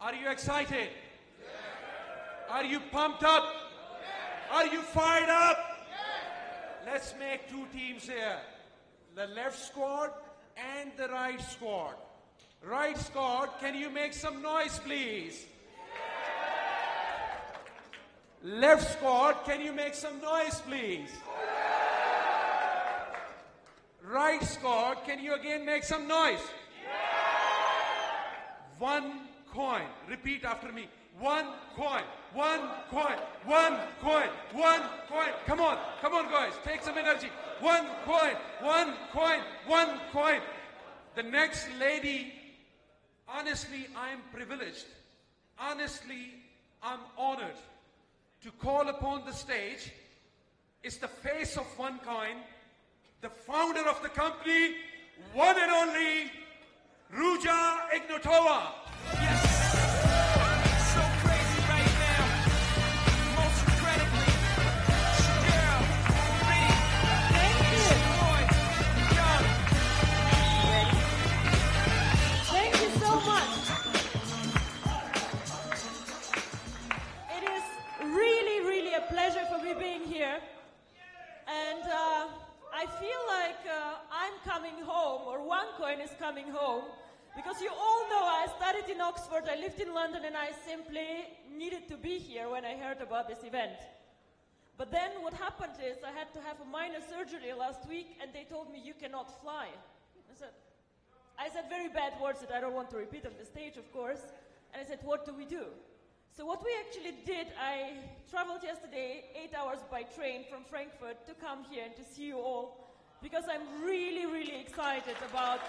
Are you excited? Are you pumped up? Are you fired up? Let's make two teams here. The left squad and the right squad. Right squad, can you make some noise, please? Left squad, can you make some noise, please? Right squad, can you again make some noise? One coin. Repeat after me. One coin. One coin. One coin. One coin. Come on. Come on, guys. Take some energy. One coin. One coin. One coin. The next lady, honestly, I'm privileged. Honestly, I'm honored to call upon the stage. Is the face of Onecoin, the founder of the company, one and only Ruja Ignatova. Yes. So crazy right now. Most incredibly. Girl, me. Thank you. Boy, young. Thank you so much. It is really, really a pleasure for me being here. And I feel like I'm coming home, or Onecoin is coming home, because you all know I studied in Oxford, I lived in London, and I simply needed to be here when I heard about this event. But then what happened is I had to have a minor surgery last week, and they told me you cannot fly. I said very bad words that I don't want to repeat on the stage, of course. And I said, what do we do? So what we actually did, I traveled yesterday 8 hours by train from Frankfurt to come here and to see you all, because I'm really, really excited about...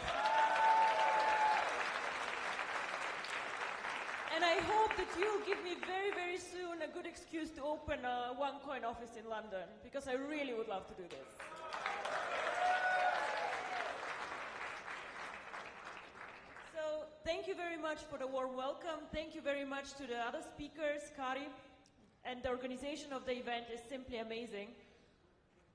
And I hope that you'll give me very, very soon a good excuse to open a Onecoin office in London, because I really would love to do this. So thank you very much for the warm welcome. Thank you very much to the other speakers, Kari, and the organization of the event is simply amazing.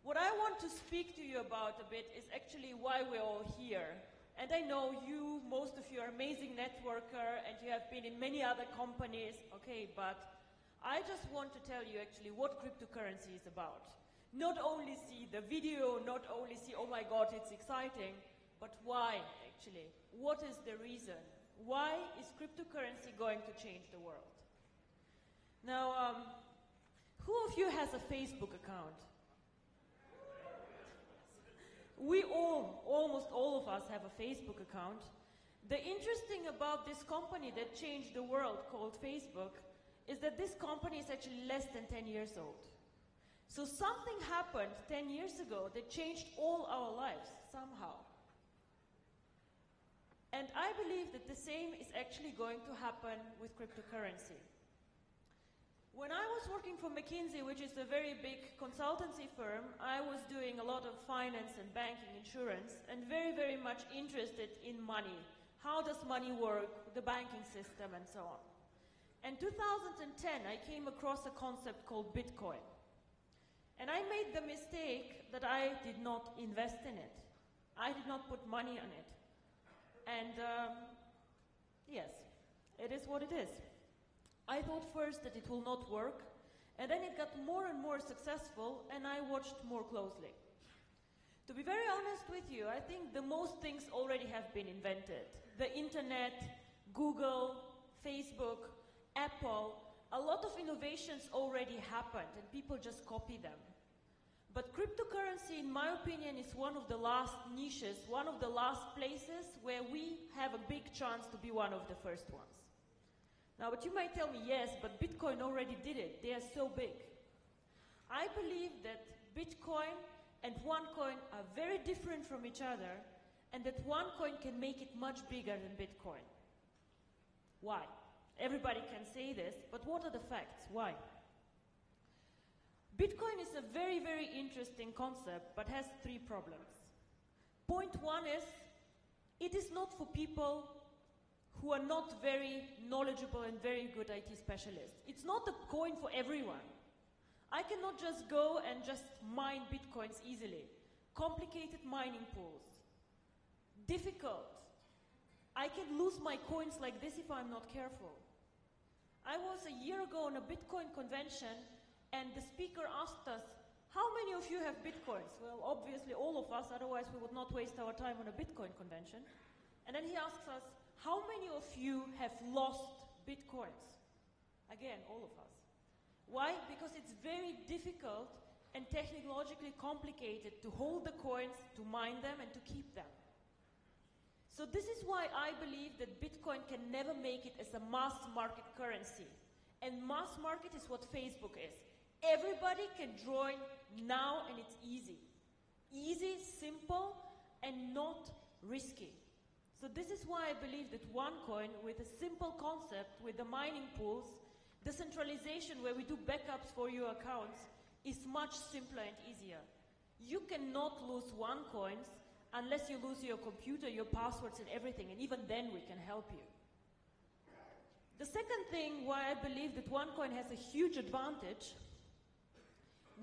What I want to speak to you about a bit is actually why we're all here. And I know you, most of you are amazing networker and you have been in many other companies, okay, but I just want to tell you actually what cryptocurrency is about. Not only see the video, not only see, oh my God, it's exciting, but why actually? What is the reason? Why is cryptocurrency going to change the world? Now, who of you has a Facebook account? We all, almost all of us, have a Facebook account. The interesting about this company that changed the world called Facebook is that this company is actually less than 10 years old. So something happened 10 years ago that changed all our lives somehow. And I believe that the same is actually going to happen with cryptocurrency. When I was working for McKinsey, which is a very big consultancy firm, I was doing a lot of finance and banking, insurance, and very, very much interested in money. How does money work, the banking system, and so on. In 2010, I came across a concept called Bitcoin. And I made the mistake that I did not invest in it. I did not put money on it. And yes, it is what it is. I thought first that it will not work, and then it got more and more successful, and I watched more closely. To be very honest with you, I think the most things already have been invented. The internet, Google, Facebook, Apple, a lot of innovations already happened, and people just copy them. But cryptocurrency, in my opinion, is one of the last niches, one of the last places where we have a big chance to be one of the first ones. Now, but you might tell me, yes, but Bitcoin already did it. They are so big. I believe that Bitcoin and Onecoin are very different from each other, and that Onecoin can make it much bigger than Bitcoin. Why? Everybody can say this, but what are the facts? Why? Bitcoin is a very, very interesting concept, but has three problems. Point one is, it is not for people who are not very knowledgeable and very good IT specialists. It's not a coin for everyone. I cannot just go and just mine Bitcoins easily. Complicated mining pools. Difficult. I can lose my coins like this if I'm not careful. I was a year ago on a Bitcoin convention, and the speaker asked us, how many of you have Bitcoins? Well, obviously all of us, otherwise we would not waste our time on a Bitcoin convention. And then he asks us, how many of you have lost Bitcoins? Again, all of us. Why? Because it's very difficult and technologically complicated to hold the coins, to mine them, and to keep them. So this is why I believe that Bitcoin can never make it as a mass market currency. And mass market is what Facebook is. Everybody can join now, and it's easy. Easy, simple, and not risky. So this is why I believe that Onecoin, with a simple concept, with the mining pools, decentralization where we do backups for your accounts, is much simpler and easier. You cannot lose Onecoins unless you lose your computer, your passwords, and everything, and even then we can help you. The second thing why I believe that Onecoin has a huge advantage,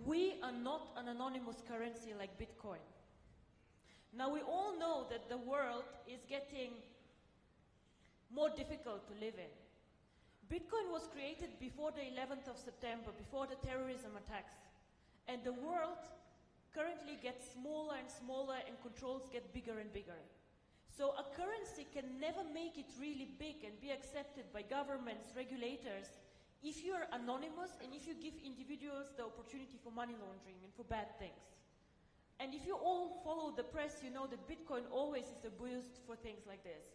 we are not an anonymous currency like Bitcoin. Now we all know that the world is getting more difficult to live in. Bitcoin was created before the 11th of September, before the terrorism attacks. And the world currently gets smaller and smaller, and controls get bigger and bigger. So a currency can never make it really big and be accepted by governments, regulators, if you're anonymous and if you give individuals the opportunity for money laundering and for bad things. And if you all follow the press, you know that Bitcoin always is a boost for things like this.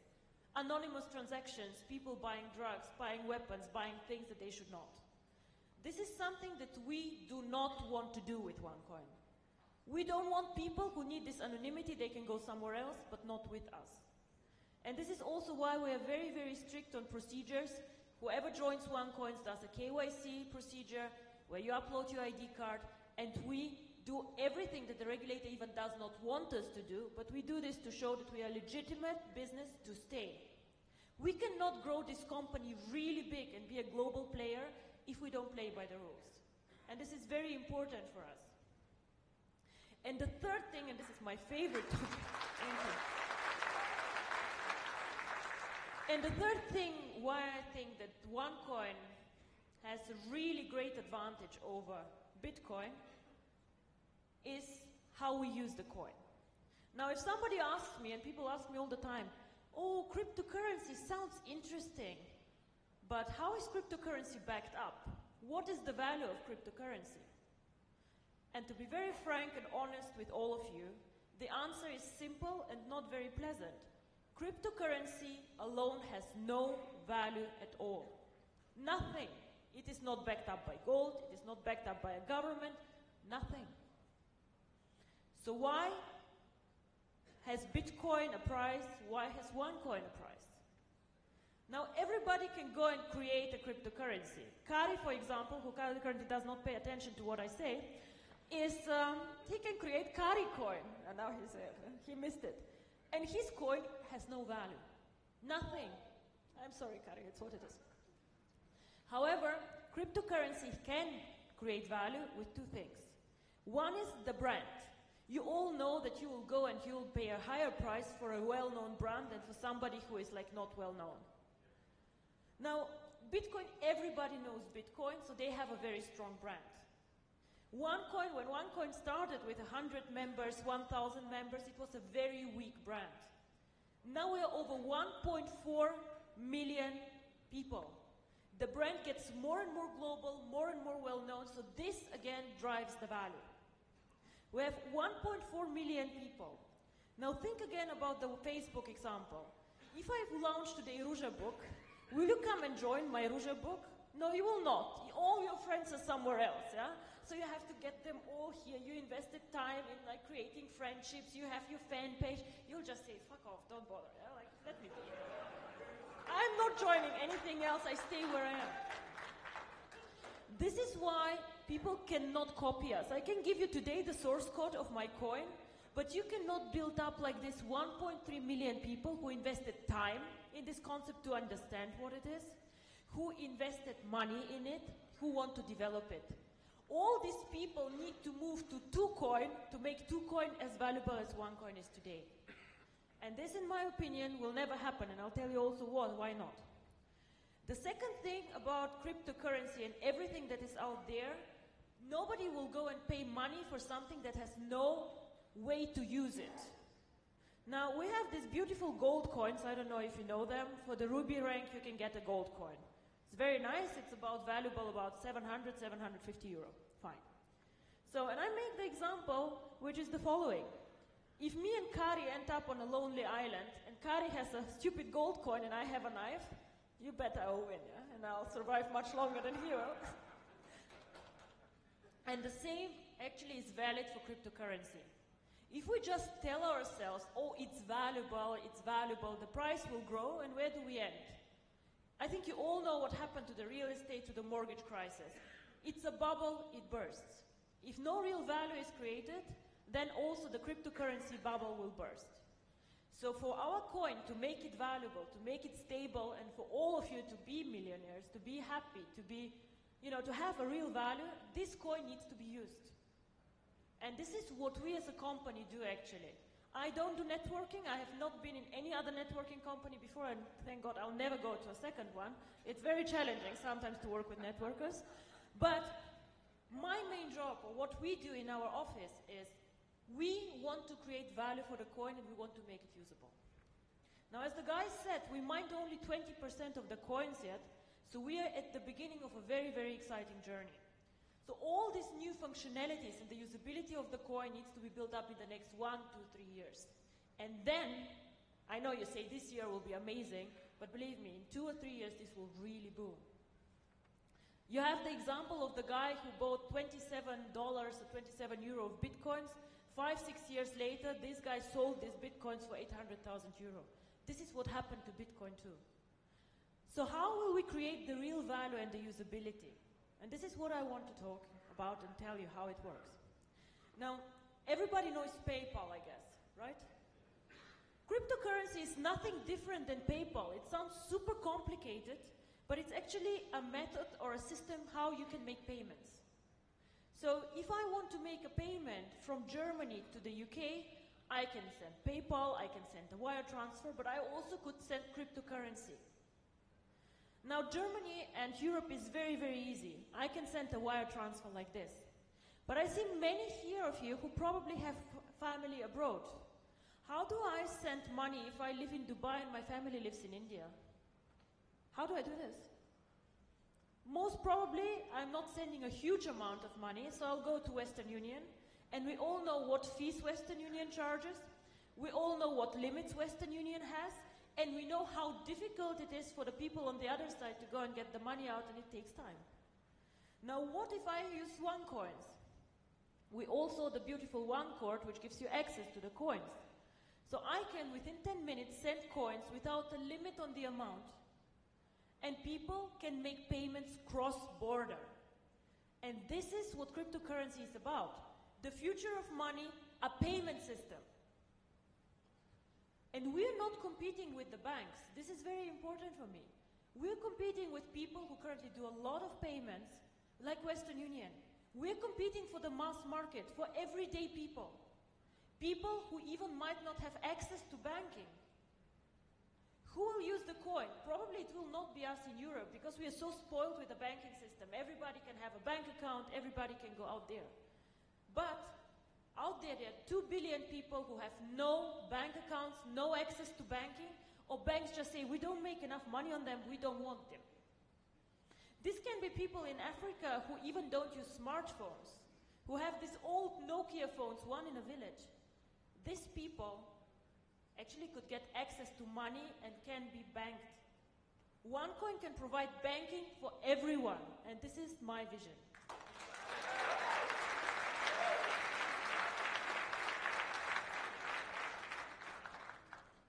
Anonymous transactions, people buying drugs, buying weapons, buying things that they should not. This is something that we do not want to do with Onecoin. We don't want people who need this anonymity, they can go somewhere else, but not with us. And this is also why we are very, very strict on procedures. Whoever joins Onecoin does a KYC procedure, where you upload your ID card, and we do everything that the regulator even does not want us to do, but we do this to show that we are a legitimate business to stay. We cannot grow this company really big and be a global player if we don't play by the rules. And this is very important for us. And the third thing, and this is my favorite topic, and the third thing why I think that Onecoin has a really great advantage over Bitcoin is how we use the coin. Now, if somebody asks me, and people ask me all the time, oh, cryptocurrency sounds interesting, but how is cryptocurrency backed up? What is the value of cryptocurrency? And to be very frank and honest with all of you, the answer is simple and not very pleasant. Cryptocurrency alone has no value at all. Nothing. It is not backed up by gold, it is not backed up by a government, nothing. So why has Bitcoin a price? Why has Onecoin a price? Now everybody can go and create a cryptocurrency. Kari, for example, who currently does not pay attention to what I say, he can create Kari coin. And now he missed it. And his coin has no value. Nothing. I'm sorry, Kari, it's what it is. However, cryptocurrency can create value with two things. One is the brand. You all know that you will go and you will pay a higher price for a well-known brand than for somebody who is like not well-known. Now, Bitcoin, everybody knows Bitcoin, so they have a very strong brand. Onecoin, when Onecoin started with 100 members, 1,000 members, it was a very weak brand. Now we are over 1.4 million people. The brand gets more and more global, more and more well-known, so this again drives the value. We have 1.4 million people. Now think again about the Facebook example. If I've launched today Ruja book, will you come and join my Ruja book? No, you will not. All your friends are somewhere else, yeah? So you have to get them all here. You invested time in like creating friendships. You have your fan page. You'll just say, fuck off, don't bother, yeah? Like, let me be. I'm not joining anything else. I stay where I am. This is why people cannot copy us. I can give you today the source code of my coin, but you cannot build up like this 1.3 million people who invested time in this concept to understand what it is, who invested money in it, who want to develop it. All these people need to move to 2Coin to make 2Coin as valuable as Onecoin is today. And this, in my opinion, will never happen, and I'll tell you also why not. The second thing about cryptocurrency and everything that is out there, nobody will go and pay money for something that has no way to use it. Now, we have these beautiful gold coins. I don't know if you know them. For the ruby rank, you can get a gold coin. It's very nice. It's valuable about 700, 750 euro. Fine. So, and I make the example, which is the following. If me and Kari end up on a lonely island, and Kari has a stupid gold coin and I have a knife, you bet I will win, yeah? And I'll survive much longer than he will. And the same actually is valid for cryptocurrency. If we just tell ourselves, oh, it's valuable, the price will grow, and where do we end? I think you all know what happened to the real estate, to the mortgage crisis. It's a bubble, it bursts. If no real value is created, then also the cryptocurrency bubble will burst. So for our coin to make it valuable, to make it stable, and for all of you to be millionaires, to be happy, to be, to have a real value, this coin needs to be used. And this is what we as a company do actually. I don't do networking. I have not been in any other networking company before, and thank God I'll never go to a second one. It's very challenging sometimes to work with networkers. But my main job, or what we do in our office, is we want to create value for the coin and we want to make it usable. Now, as the guy said, we mined only 20% of the coins yet, so we are at the beginning of a very, very exciting journey. So all these new functionalities and the usability of the coin needs to be built up in the next 1, 2, 3 years. And then, I know you say this year will be amazing, but believe me, in 2 or 3 years this will really boom. You have the example of the guy who bought $27 or 27 euro of bitcoins. 5, 6 years later, this guy sold these bitcoins for 800,000 euro. This is what happened to Bitcoin too. So how will we create the real value and the usability? And this is what I want to talk about and tell you how it works. Now, everybody knows PayPal, I guess, right? Cryptocurrency is nothing different than PayPal. It sounds super complicated, but it's actually a method or a system how you can make payments. So if I want to make a payment from Germany to the UK, I can send PayPal, I can send a wire transfer, but I also could send cryptocurrency. Now, Germany and Europe is very, very easy. I can send a wire transfer like this. But I see many here of you who probably have family abroad. How do I send money if I live in Dubai and my family lives in India? How do I do this? Most probably, I'm not sending a huge amount of money, so I'll go to Western Union. And we all know what fees Western Union charges. We all know what limits Western Union has. And we know how difficult it is for the people on the other side to go and get the money out, and it takes time. Now, what if I use Onecoins? We all saw the beautiful OneCoin, which gives you access to the coins. So I can, within 10 minutes, send coins without a limit on the amount. And people can make payments cross-border. And this is what cryptocurrency is about. The future of money, a payment system. And we're not competing with the banks. This is very important for me. We're competing with people who currently do a lot of payments, like Western Union. We're competing for the mass market, for everyday people. People who even might not have access to banking. Who will use the coin? Probably it will not be us in Europe, because we are so spoiled with the banking system. Everybody can have a bank account, everybody can go out there. But out there are 2 billion people who have no bank accounts, no access to banking, or banks just say, we don't make enough money on them, we don't want them. This can be people in Africa who even don't use smartphones, who have these old Nokia phones, one in a village. These people actually could get access to money and can be banked. Onecoin can provide banking for everyone, and this is my vision.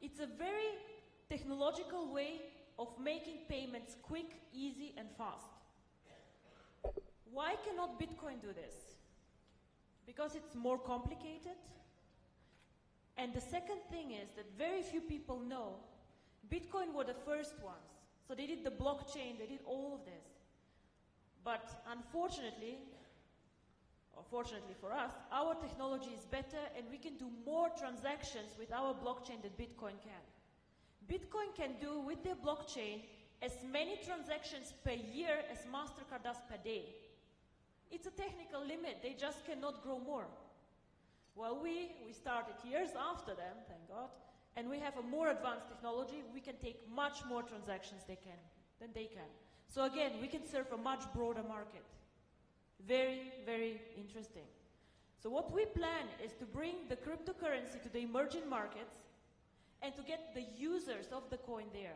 It's a very technological way of making payments quick, easy, and fast. Why cannot Bitcoin do this? Because it's more complicated. And the second thing is that very few people know Bitcoin were the first ones. So they did the blockchain, they did all of this. But unfortunately, or fortunately for us, our technology is better and we can do more transactions with our blockchain than Bitcoin can. Bitcoin can do with their blockchain as many transactions per year as MasterCard does per day. It's a technical limit. They just cannot grow more. Well, we started years after them, thank God, and we have a more advanced technology. We can take much more transactions than they can. So again, we can serve a much broader market. Very, very interesting. So what we plan is to bring the cryptocurrency to the emerging markets and to get the users of the coin there.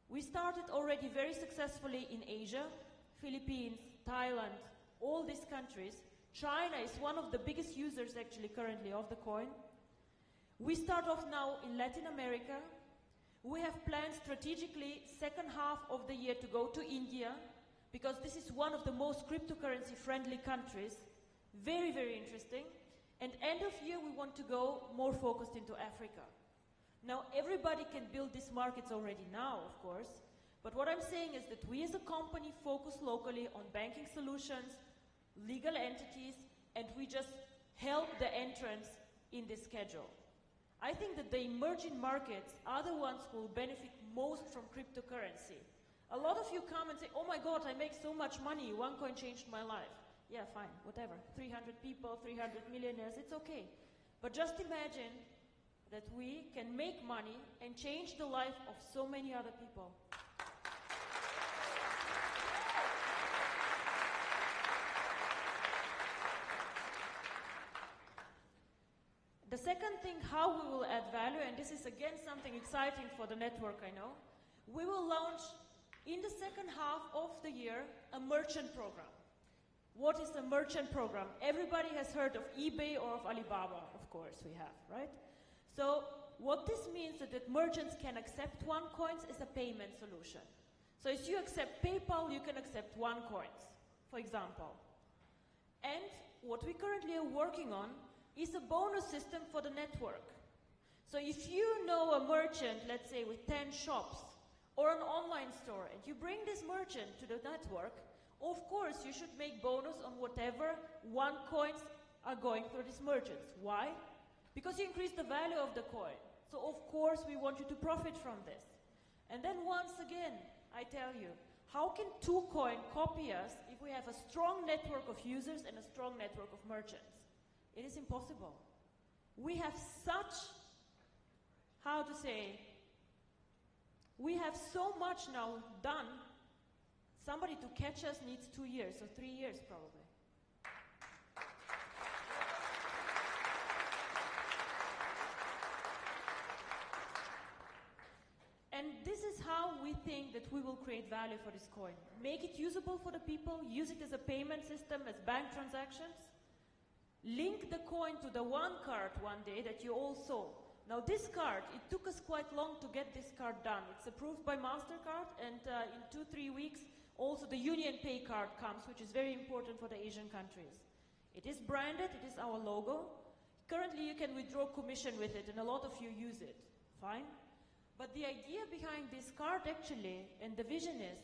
We started already very successfully in Asia, Philippines, Thailand, all these countries. China is one of the biggest users actually currently of the coin. We start off now in Latin America. We have planned strategically second half of the year to go to India, because this is one of the most cryptocurrency friendly countries. Very, very interesting. And end of year we want to go more focused into Africa. Now everybody can build these markets already now, of course, but what I'm saying is that we as a company focus locally on banking solutions, legal entities, and we just help the entrance in this schedule. I think that the emerging markets are the ones who will benefit most from cryptocurrency. A lot of you come and say, oh my God, I make so much money, OneCoin changed my life. Yeah, fine, whatever. 300 people, 300 millionaires, it's okay. But just imagine that we can make money and change the life of so many other people. The second thing, how we will add value, and this is again something exciting for the network, I know, we will launch in the second half of the year a merchant program. What is a merchant program? Everybody has heard of eBay or of Alibaba, of course we have, right? So what this means is that merchants can accept OneCoins as a payment solution. So if you accept PayPal, you can accept OneCoins, for example. And what we currently are working on is a bonus system for the network. So if you know a merchant, let's say with 10 shops, or an online store, and you bring this merchant to the network, of course you should make bonus on whatever OneCoins are going through these merchants. Why? Because you increase the value of the coin. So of course we want you to profit from this. And then once again, I tell you, how can 2Coin copy us if we have a strong network of users and a strong network of merchants? It is impossible. We have such, how to say, we have so much now done. Somebody to catch us needs 2 years or 3 years probably. And this is how we think that we will create value for this coin. Make it usable for the people, use it as a payment system, as bank transactions. Link the coin to the one card one day that you all saw. Now this card, it took us quite long to get this card done. It's approved by MasterCard, and in 2-3 weeks also the Union Pay card comes, which is very important for the Asian countries. It is branded, it is our logo. Currently you can withdraw commission with it, and a lot of you use it. Fine. But the idea behind this card actually, and the vision is,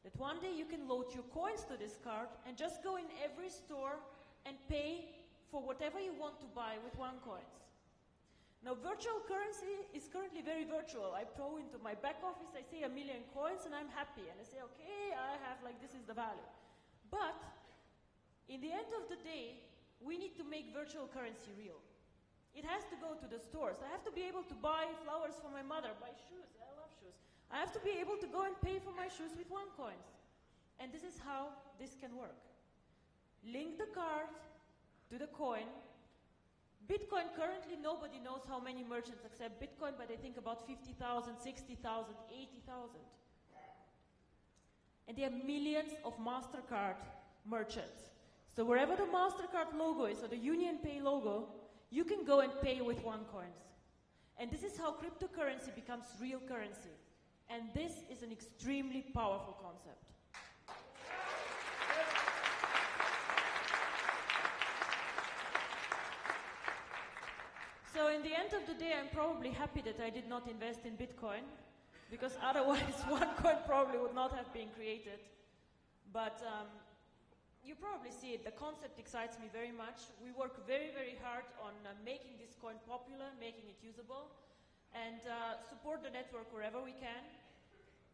that one day you can load your coins to this card and just go in every store and pay for whatever you want to buy with OneCoins. Now virtual currency is currently very virtual. I throw into my back office, I say 1 million coins and I'm happy. And I say, okay, I have like, this is the value. But in the end of the day, we need to make virtual currency real. It has to go to the stores. I have to be able to buy flowers for my mother, buy shoes, I love shoes. I have to be able to go and pay for my shoes with OneCoins. And this is how this can work. Link the card to the coin. Bitcoin, currently nobody knows how many merchants accept Bitcoin, but I think about 50,000, 60,000, 80,000. And there are millions of MasterCard merchants. So wherever the MasterCard logo is, or the Union Pay logo, you can go and pay with OneCoins. And this is how cryptocurrency becomes real currency. And this is an extremely powerful concept. So in the end of the day, I'm probably happy that I did not invest in Bitcoin, because otherwise OneCoin probably would not have been created. But you probably see it. The concept excites me very much. We work very, very hard on making this coin popular, making it usable, and support the network wherever we can.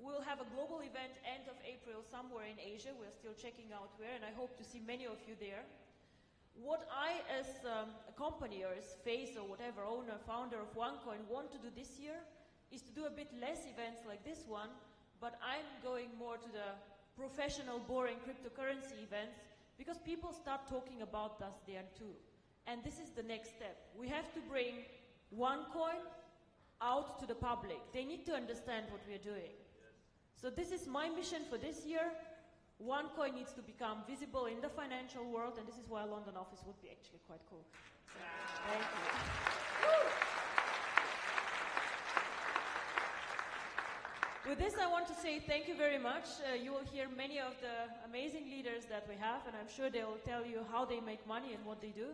We'll have a global event end of April somewhere in Asia. We're still checking out where, and I hope to see many of you there. What I, as a company or as face or whatever, owner, founder of Onecoin, want to do this year is to do a bit less events like this one, but I'm going more to the professional, boring cryptocurrency events because people start talking about us there too. And this is the next step. We have to bring Onecoin out to the public. They need to understand what we're doing. So this is my mission for this year. Onecoin needs to become visible in the financial world, and this is why a London office would be actually quite cool. So, thank you. With this, I want to say thank you very much. You will hear many of the amazing leaders that we have, and I'm sure they'll tell you how they make money and what they do.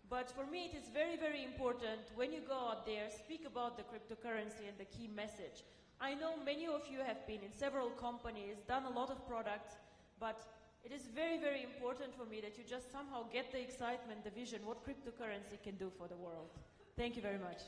But for me, it is very, very important when you go out there, speak about the cryptocurrency and the key message. I know many of you have been in several companies, done a lot of products, but it is very, very important for me that you just somehow get the excitement, the vision, what cryptocurrency can do for the world. Thank you very much.